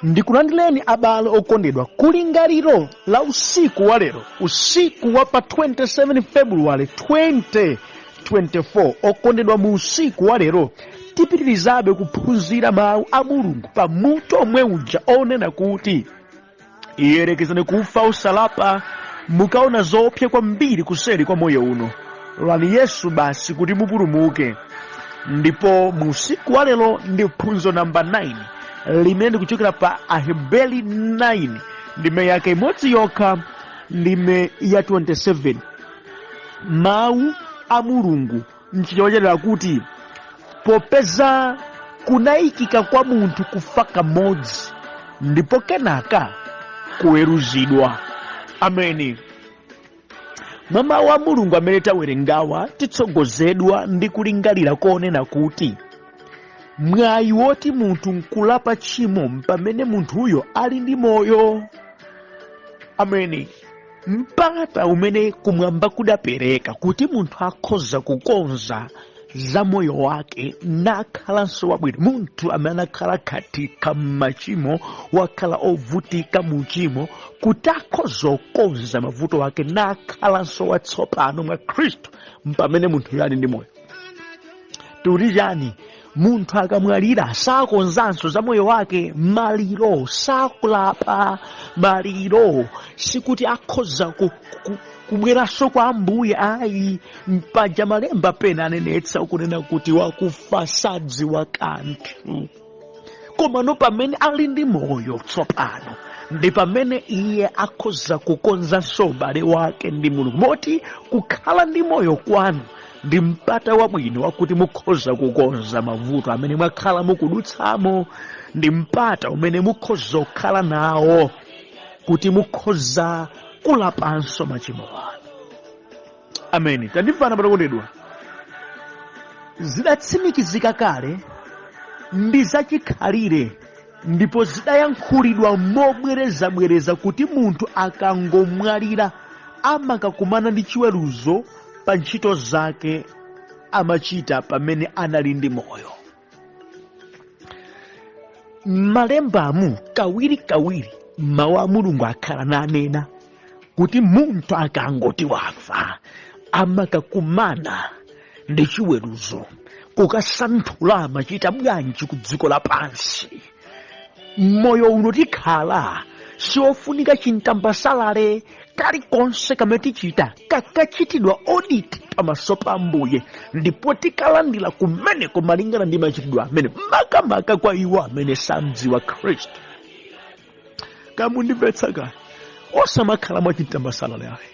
Ndikulandireni abale okondedwa kulingaliro la usiku wa lero, usiku wa pa 27 February 2024. Okondedwa mu usiku wa lero tipitirizabe kuphunzira mawu a Mulungu pa mutu omwe uja onena kuti iyerekezane kufa usalapa, mukaona zoopsa kwambiri kuseri kwa moyo uno. Lwani Yesu basi kuti mupulumuke. Ndipo mu usiku wa lero ndi phunziro namba 9 limene ndikuchokera pa Aheberi 9 ndime yake imodzi yokha, ndime ya 27. Mawu a Mulungu nchichonjerera kuti popeza kunayikika kwa munthu kufa kamodzi ndipo kenaka kuweruzidwa. Ameni. Mwa mawu a Mulungu amene tawerengawa titsogozedwa ndi kulingalira konena kuti mwayi woti munthu nkulapa tchimo pamene munthuyo ali ndi moyo. Ameni. Mpata umene kumwamba kudapereka kuti munthu akhoza kukonza za moyo wake nakhalanso wabwino. Munthu amene anakhala katika machimo, wakhala ovutika mu chimo, kuti akhoza kukonza mavuto wake nakhalanso watsopano mwa Khristu pamene munthu ali ndi moyo. Tulijani munthu akamwalira sakonzanso za moyo wake, maliro sakulapa maliro, sikuti akhoza kubweranso kwa Ambuye. Ayi, mpaja malemba pena anenetsa ukunena kuti wakufa sadziwa kanthu. Komano pamene ali ndi moyo tsopano ndi pamene iye akhoza kukonzanso ubale wake ndi Mulungu. Moti kukhala ndi moyo kwanu ndi mpata wabwino wakuti mukhoza kukonza mavuto amene mwakhala mukudutsamo, ndi mpata umene mukhoza kukhala nawo kuti mukhoza kulapanso machimo anu. Ameni. Tandimvana pakondedwa. Zidatsimikizika kale ndi zachikhalire ndipo zidayankhulidwa mobwerezabwereza kuti munthu akangomwalira amakakumana ndi chiweruzo pa ntchito zake amachita pamene anali ndi moyo. Malembamu kawirikawiri mawu a Mulungu akhala nanena kuti munthu akangoti wafa amakakumana ndi chiweruzo, kukasanthula amachita bwanji ku dziko lapansi. Moyo uno tikhala siofunika chintambasalale kalikonse kamene tichita kakachitidwa audit pamaso pa Ambuye, ndipo tikalandira kumeneko malingana ndi machitidwe amene makamaka kwa iwo amene samdziwa Khristu. Kamundimvetsa kale osamakhala mwachintambasalale ayi,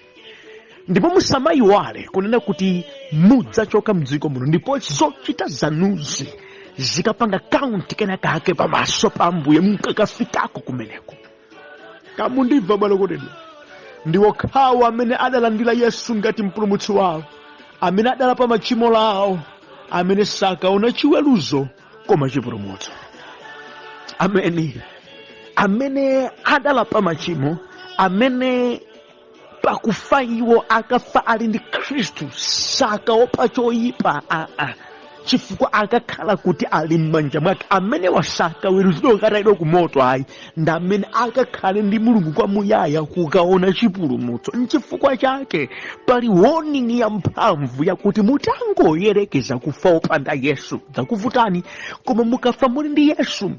ndipo musamayiwale kunena kuti mudzachoka mdziko muno ndipo zochita zanuzi zikapanga kaunti kenakake pamaso pa Ambuye mukakafikako kumeneko. Kamundimva bwana kodedwa. Ndiwo khawa amene adalandira Yesu ngati mpulumutsi wawo, amene adalapa machimo lawo, amene sakaona chiweruzo koma chipulumutso. Ameni. Amene adalapa machimo, amene pakufa iwo akafa ali ndi Khristu, sakaopa choyipa chifukwa akakhala kuti ali m'manja mwake. Amene wasakaweruzidwa katayidwa ku moto ayi, ndi amene akakhale ndi Mulungu kwamuyaya kukaona chipulumutso. Nchifukwa chake pali warning ya mphamvu yakuti mutangoyerekeza kufa opanda Yesu zakuvutani, koma mukafa muli ndi Yesu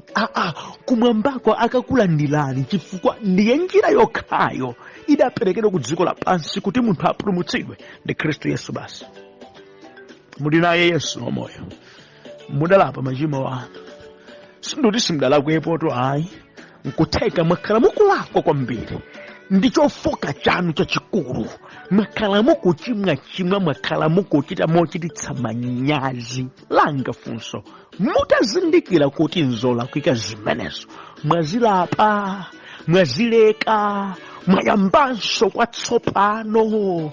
kumwambako akakulandirani, chifukwa ndiye njira yokhayo idaperekedwa ku dziko lapansi kuti munthu apulumutsidwe, ndi Khristu Yesu basi. Muli naye Yesu wamoyo, mudalapa machimo anu. Sindoti simudalakwepo to ayi, nkutheka mwakhala mukulakwa kwambiri, ndi chofoka chanu chachikulu. Mwakhala mukuchimwachimwa, mwakhala mukuchita mochititsa manyazi. Langa funso, mutazindikira kuti nzolakwika zimenezo mwazilapa, mwazileka, mwayambanso kwatsopano.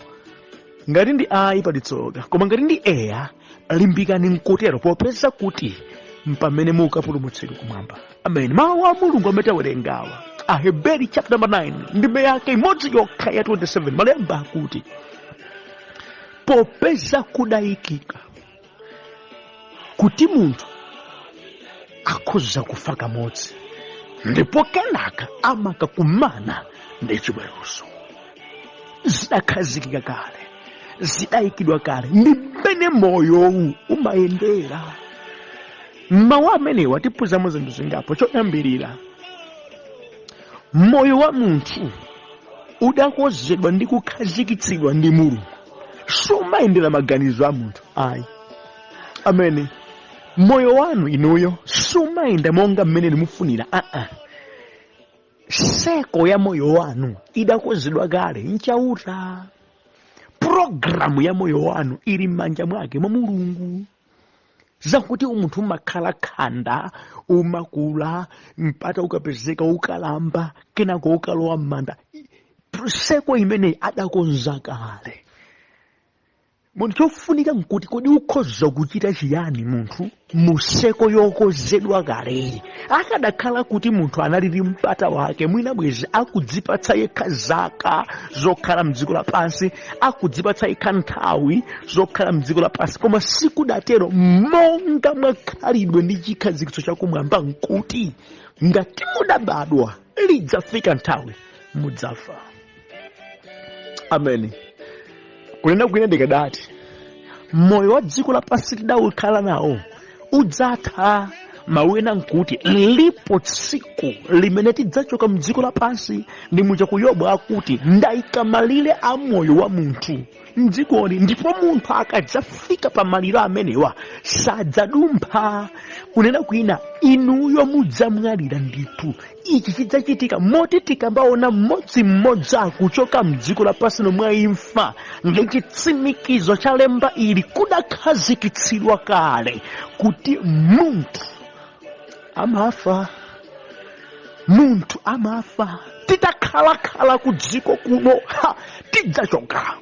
Ngati ndi ayi paditsoka, koma ngati ndi eya limbikani nkutero popeza kuti mpamene mukapulumutsidwa kumwamba. Amen. Mawu a Mulungu amene tawerengawa Aheberi chapter number 9 ndime yake imodzi yokha ya 27 malemba akuti popeza kudayikika kuti munthu akhoza kufa kamodzi ndipo kenaka amakakumana ndi chiweruzo. Zidakhazikika kale, zidayikidwa kale, ndi mmene moyowu umayendera. Mawu amenewa tiphunzamo zinthu zingapo. Choyambirira, moyo wa munthu udakonzedwa ndi kukhazikitsidwa ndi Mulungu, sumayendera maganizo a munthu ayi. Amene moyo wanu inuyo sumayenda monga mmene mufunira. Seko ya moyo wanu idakonzedwa kale nchauta. Programu ya moyo wanu ili m'manja mwake mwa Mulungu. Zakuti umunthu umakhala khanda, umakula, mpata ukapezeka ukalamba, kenako ukalowa m'manda. Seko imeneyi adakonza kale. Munthu chofunika nkuti kodi ukhoza kuchita chiyani munthu museko yokonzedwa kale. Akadakhala kuti munthu analili mpata wake, mwina bwezi akudzipatsa yekha zaka zokhala mdziko lapansi, akudzipatsa yekha nthawi zokhala mdziko lapansi, koma sikudatero monga mwakhalidwe ndi chikhazikitso chakumwamba nkuti ngati mudabadwa lidzafika nthawi mudzafa. Amen. Kunena kwina ndikadati moyo wa dziko lapansi tidawukhala nawo udzatha. Mawena nkuti lipo tsiku limene tidzachoka mdziko lapansi. Ndi muja ku Yobu akuti ndayika malire a moyo wa munthu mdzikoli, ndipo munthu akadzafika pa maliro amenewa sadzadumpha. Kunena kwina inuyo mudzamwalira ndithu. Ichi chidzachitika moti tikambaona mmodzimmodzi akuchoka mdziko lapansi nomwe imfa, ndi chitsimikizo cha lemba ili kudakhazikitsidwa kale kuti munthu amafa. Munthu amafa. Titakhalakhala ku dziko kuno tidzachoka.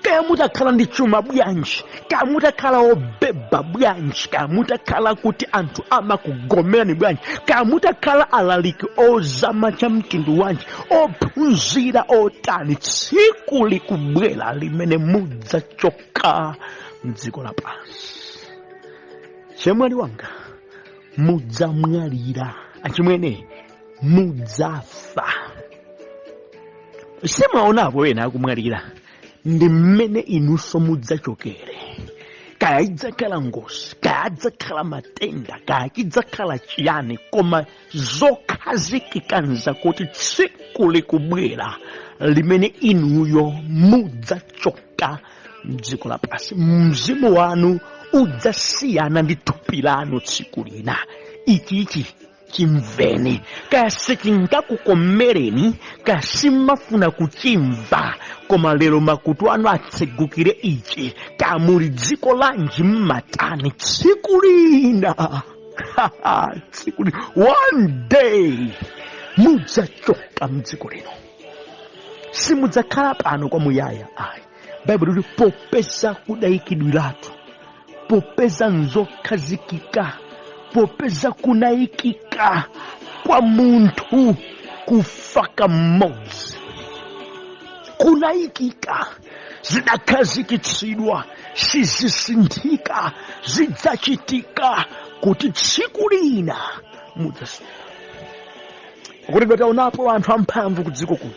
Kaya mutakhala ndi chuma bwanji, kaya mutakhala obeba bwanji, kaya mutakhala kuti anthu amakugomerani bwanji, kaya mutakhala alaliki ozama cha mtundu wanji, ophunzira otani, tsiku likubwera limene mudzachoka mdziko lapansi. Chemwali wanga, mudzamwalira. Achimwene mudzafa. Simaonapo ena akumwalira. Ndi mmene inunso mudzachokere. Kaya idzakhala ngozi, kaya idzakhala matenda, kaya idzakhala chiyani, koma zokhazikika nzakuti tsiku likubwera limene inuyo mudzachoka mdziko lapansi. Mzimu wanu udzasiyana ndi thupi lanu tsiku lina. Ichi chimveni. Kaya sichikukomereni, kaya simafuna kuchimva, koma lero makutu anu atsegukire ichi. Kaya muli dziko lanji mmatani, tsiku lina one day mudzachoka mdziko lino. Simudzakhala pano kwa muyaya ayi. Baibulo lili popeza kudayikidwiratu, popeza nzokhazikika, popeza kunayikika kwa munthu kufa kamodzi. Kunayikika, zidakhazikitsidwa, sizisinthika, zidzachitika kuti tsiku lina mudzasula. Kuti taonapo anthu amphamvu ku dziko kuno,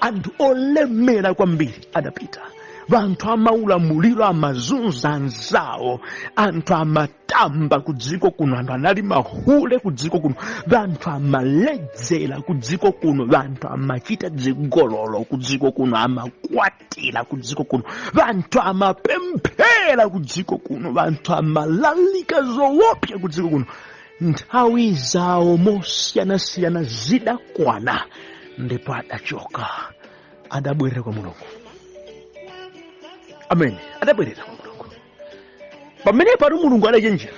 anthu olemera kwambiri adapita. Vanthu amaulamuliro amazunza anzawo, anthu amatamba ku dziko kuno, anthu anali mahule ku dziko kuno, vanthu amaledzera ku dziko kuno, vanthu amachita dzigololo ku dziko kuno, amakwatira ku dziko kuno, vanthu amapemphera ku dziko kuno, vanthu amalalika zoopsa ku dziko kuno. Nthawi zawo mosiyanasiyana zidakwana, ndipo adachoka, adabwerera kwa Mulungu. Amen. Adabwerera kwa Mulungu. Pamene pali Mulungu adachenjera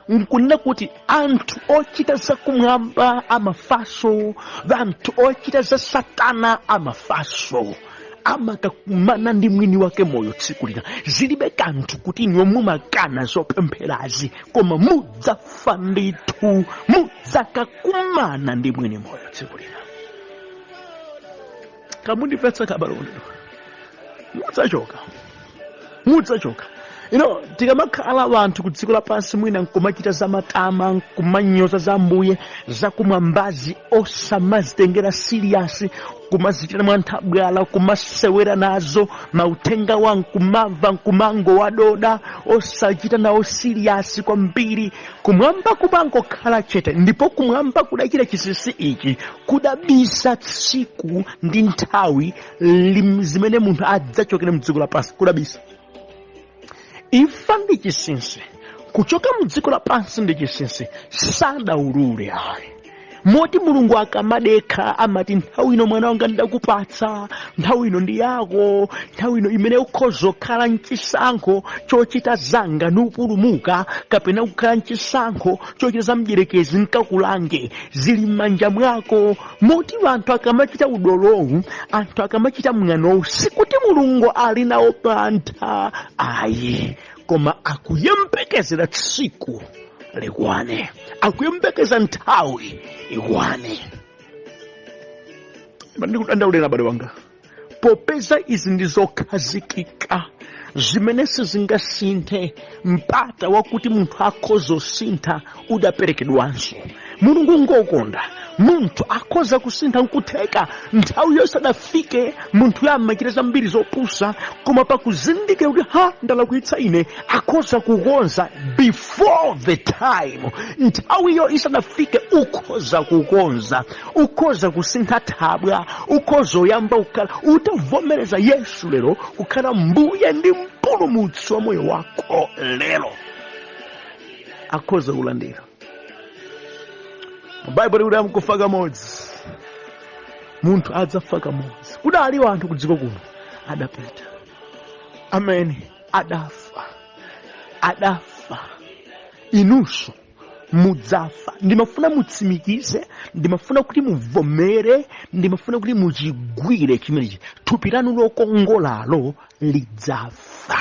nkunena kuti anthu ochita zakumwamba amafaso, vanthu ochita za Satana amafaso, amakakumana ndi mwini wake moyo tsiku lina. Zilibe kanthu kuti inywe mumakana zopempherazi, koma mudzafa ndithu, mudzakakumana ndi mwini moyo tsiku lina. Kamundipetsa kabalo lino. Mudzachoka. tikamakhala abantu ku dziko lapansi mwina nkumachita za matama, nkumanyoza za Ambuye zakumwambazi osamazitengera serious, kumazitira mwanthabwala, kumasewera nazo mauthenga wa nkumamva nkumango wadoda osachita nawo serious kwambiri, kumwamba kumangokhala chete. Ndipo kumwamba kudachita chisisi ichi, kudabisa tsiku ndi nthawi zimene munthu adzachokera mdziko lapansi, kudabisa. Imfa ndi chinsinsi, kuchoka mdziko lapansi ndi chinsinsi, sadaulule ayi. Moti Mulungu akamadekha amati nthawi ino mwana wanga ndakupatsa, nthawi ino ndi yako, nthawi ino imene ukhoza kukhala mchisankho chochita zanga nupulumuka, kapena kukhala mchisankho chochita za mdierekezi nkakulange, zili m'manja mwako. Moti anthu akamachita udolowu, anthu akamachita mwanowu, sikuti Mulungu ali nawo pantha ayi, koma akuyembekezera tsiku likwane, akuyembekeza nthawi ikwane. Ndikudandaulira abale wanga, popeza izi ndi zokhazikika zimene sizingasinthe, mpata wakuti munthu akhoza kusintha udaperekedwanso. Mulungu ngokonda munthu akhoza kusintha nkutheka nthawi yosadafike, munthu yamachita zambiri zopusa, koma pakuzindikira kuti ndalakwitsa ine, akhoza kukonza before the time. Nthawiyo isadafike ukhoza kukonza, ukhoza kusintha thabwa, ukhoza oyamba kukhala utavomereza Yesu lero kukhala Mbuye ndi Mpulumutsi wa moyo wako lero, akhoza kulandira. Bible kuti amkufa kamodzi, munthu adzafa kamodzi. Kudali wanthu ku dziko kuno adapita, amen, adafa, inunso mudzafa. Ndimafuna mutsimikize, ndimafuna kuti muvomere, ndimafuna kuti muchigwire chimenechi, thupi lanu lokongolalo lidzafa.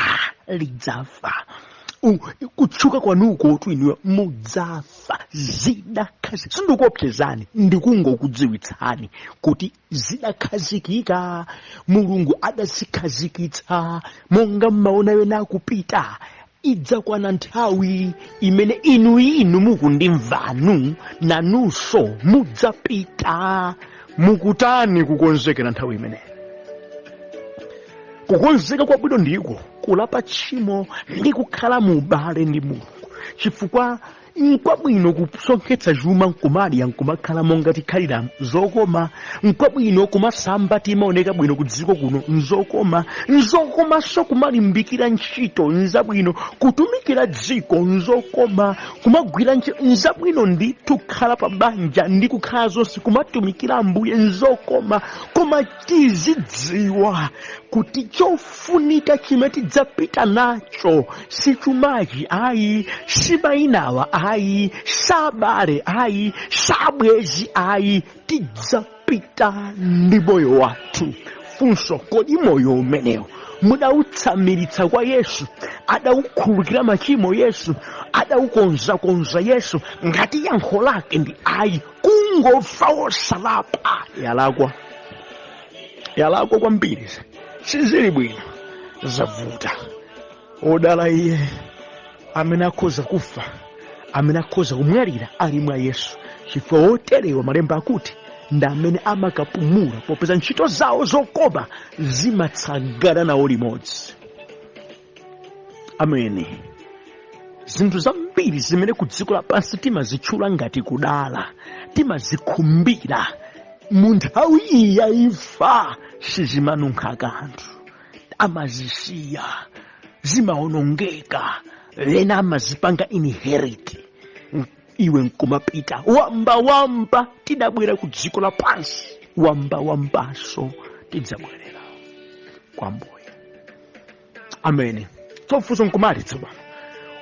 Kutchuka kwanuko twiniwe mudzafa, zidakhazikika. Sindikuopsezani, ndikungokudziwitsani kuti zidakhazikika. Mulungu adazikhazikitsa, monga mmaona wena akupita. Idzakwana nthawi imene inu mukundimvanu, nanunso mudzapita. Mukutani kukonzekera nthawi imeneyi? Kukonzeka kwabwino ndiko kulapa tchimo ndi kukhala mu ubale ndi Mulungu, chifukwa nkwabwino kusonkhetsa chuma nkumadya nkumakhala monga tikhalira zokoma, nkwabwino kumasamba timaoneka bwino ku dziko kuno nzokomanso kumalimbikira ntchito nzabwino, kutumikira dziko nzokoma, kumagwira ntchito nzabwino, ndithu kukhala pa banja ndi kukhala zonse kumatumikira Ambuye nzokoma. Koma tizidziwa kuti chofunika chimene tidzapita nacho si chumachi ayi, si mayinawa ayi, sabale ayi, sabwezi ayi, tidzapita ndi moyo wathu. Funso, kodi moyo umenewo mudautsamiritsa kwa Yesu? Adaukhululukira machimo Yesu? Adaukonza Yesu? Ngati yankho lake ndi ayi, kungofa wosalapa, yalakwa kwambiri, sizili bwino, zavuta. Odala iye amene akhoza kufa, amene akhoza kumwalira ali mwa Yesu, chifukwa oterewa malemba akuti ndi amene amakapumula popeza ntchito zawo zokoma zimatsagana nawo limodzi. Ameni. Zinthu zambiri zimene ku dziko lapansi timazitchula ngati kudala, timazikhumbira, mu nthawi iyi ya imfa sizimanunkha kanthu, amazisiya, zimaonongeka, lena amazipanga inherit, iwe nkumapita wamba tidabwera ku dziko lapansi, wambaso tidzabwerera kwa Mbuye. Ameni. Tofuso nkumalitsa bwana,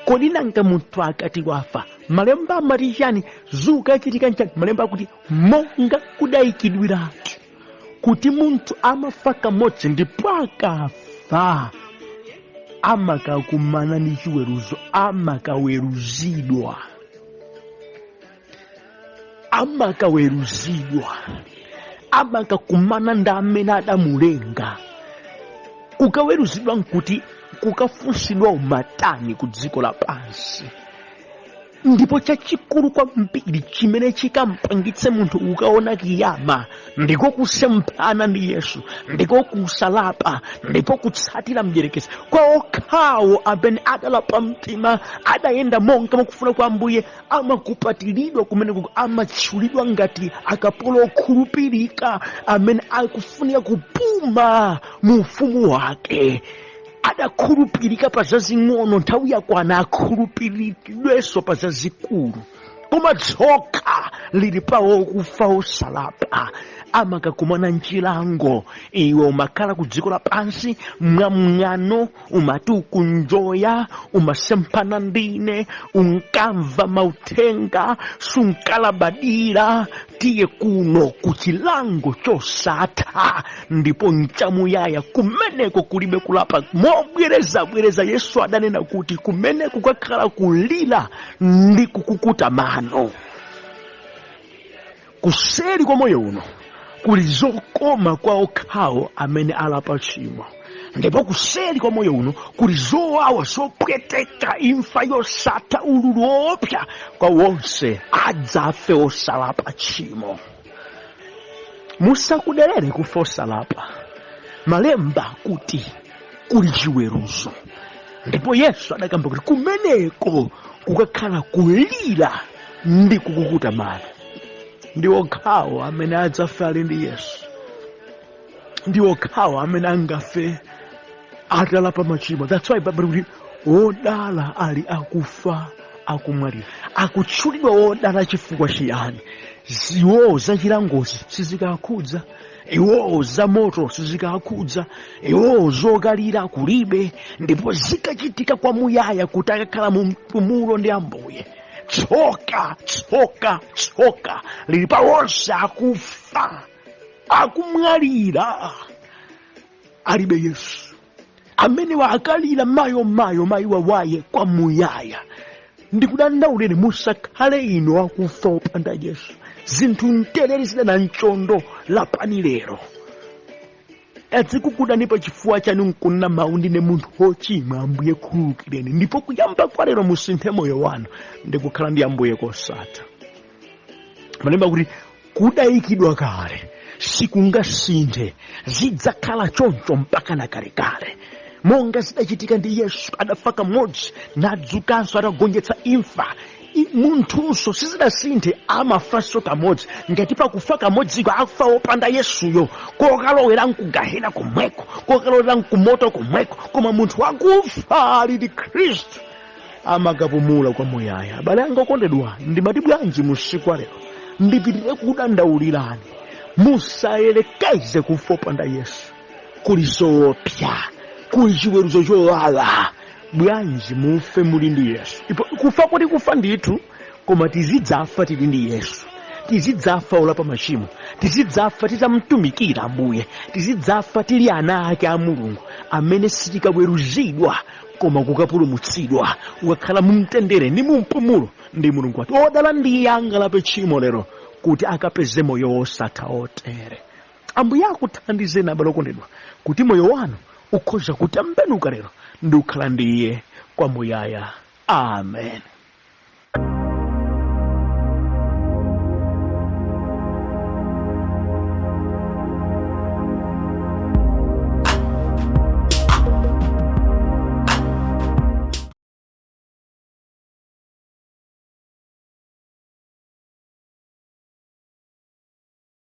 kodi nanga munthu akati wafa malemba amati chani? Zuka chitika nchani? Malemba akuti monga kudayikidwiratu kuti munthu amafa kamodzi, ndipo akafa amakakumana ndi chiweruzo, amakaweruzidwa, amakakumana ndi amene adamulenga. Kukaweruzidwa nkuti kukafunsidwa umatani ku dziko lapansi. Ndipo chachikulu kwambiri chimene chikampangitse munthu ukaona kiyama ndiko kusemphana ndi Yesu, ndiko kusalapa, ndipo kutsatira mdierekezi. Kwa okhawo amene adalapa mtima, adayenda monga mukufuna kwa Ambuye, amakupatiridwa kumeneko, amatchulidwa ngati akapolo okhulupirika amene akufunika kupuma mu ufumu wake. Adakhulupirika pa zazing'ono, nthawi yakwana akhulupiridwenso pa zazikulu. Koma tsoka lili pawo kufa osalapa. Amakakumana nchilango, iwe umakhala ku dziko lapansi mwamng'ano, umati ukunjoya, umasemphana ndine, unkamva mauthenga, sunkalabadira. Tiye kuno ku chilango chosatha, ndipo nchamuyaya kumeneko kulibe kulapa. Mobwereza Yesu adanena kuti kumeneko kukakhala kulira ndi kukukuta mano. Kuseri kwa moyo uno kuli zokoma kwa okhawo amene alapa tchimo, ndipo kuseri kwa moyo uno kuli zowawa zopweteka, imfa yosatha, ululu woopsa kwa wonse adzafe osalapa tchimo. Musakuderere kufa osalapa. Malemba kuti kuli chiweruzo, ndipo Yesu adakamba kuti kumeneko kukakhala kulira ndi kukukuta mano. Ndi okhawo amene adzafe ali ndi Yesu, ndi okhawo amene angafe atalapa machimo. That's why Bible kuti odala ali akufa akumwalira. Akutchulidwa odala chifukwa chiyani? Ziwo za chilangozi sizikakhudza, iwo za moto sizikakhudza, iwo zokalira kulibe, ndipo zikachitika kwa muyaya kuti akakhala mu mpumulo ndi Ambuye. Tsoka lili pa wonse akufa akumwalira alibe Yesu, amene wakalira mayi wawaye kwa muyaya. Ndikudandauleni musakhale ino akufa opanda Yesu. Zinthu ntereri zidana nchondo lapani lero. Adzikukudani pa chifuwa chanu nkunena mawu ndine munthu wochimwa, Ambuye khululukireni. Ndipo kuyamba kwa lero musinthe moyo wanu ndi kukhala ndi Ambuye kosatha. Malemba kuti kudayikidwa kale sikungasinthe, zidzakhala choncho mpaka na kalekale. Monga zidachitika ndi Yesu, adafa kamodzi nadzukanso, adagonjetsa imfa. Munthunso sizidasinthe, amafanso kamodzi. Ngati pakufa kamodziko akufa opanda Yesuyo, kokalowera nkugahena komweko, kokalowera nkumoto komweko. Koma munthu wakufa ali ndi Khristu amakapumula kwa muyaya. Abale anga okondedwa, ndimati bwanji musiku lero ndipitirire kudandaulirani, musayelekeze kufa opanda Yesu. Kuli zoopsa, kuli chiweruzo chowawa. Bwanji mufe muli ndi Yesu. Kufa kuti kufa ndithu, koma tizidzafa tili ndi Yesu. Tizidzafa olapa machimo, tizidzafa titamtumikira Ambuye, tizidzafa tili ana ake a Mulungu, amene sitikabweruzidwa koma kukapulumutsidwa, ukakhala mumtendere ndi mumpumulo ndi Mulungu wathu. Odala ndiye angalape tchimo lero kuti akapeze moyo wosatha otere. Ambuye akuthandizeni abale okondedwa kuti moyo wanu ukhoza kutembenuka lero ndi kukhala ndiye kwa muyaya. Amen.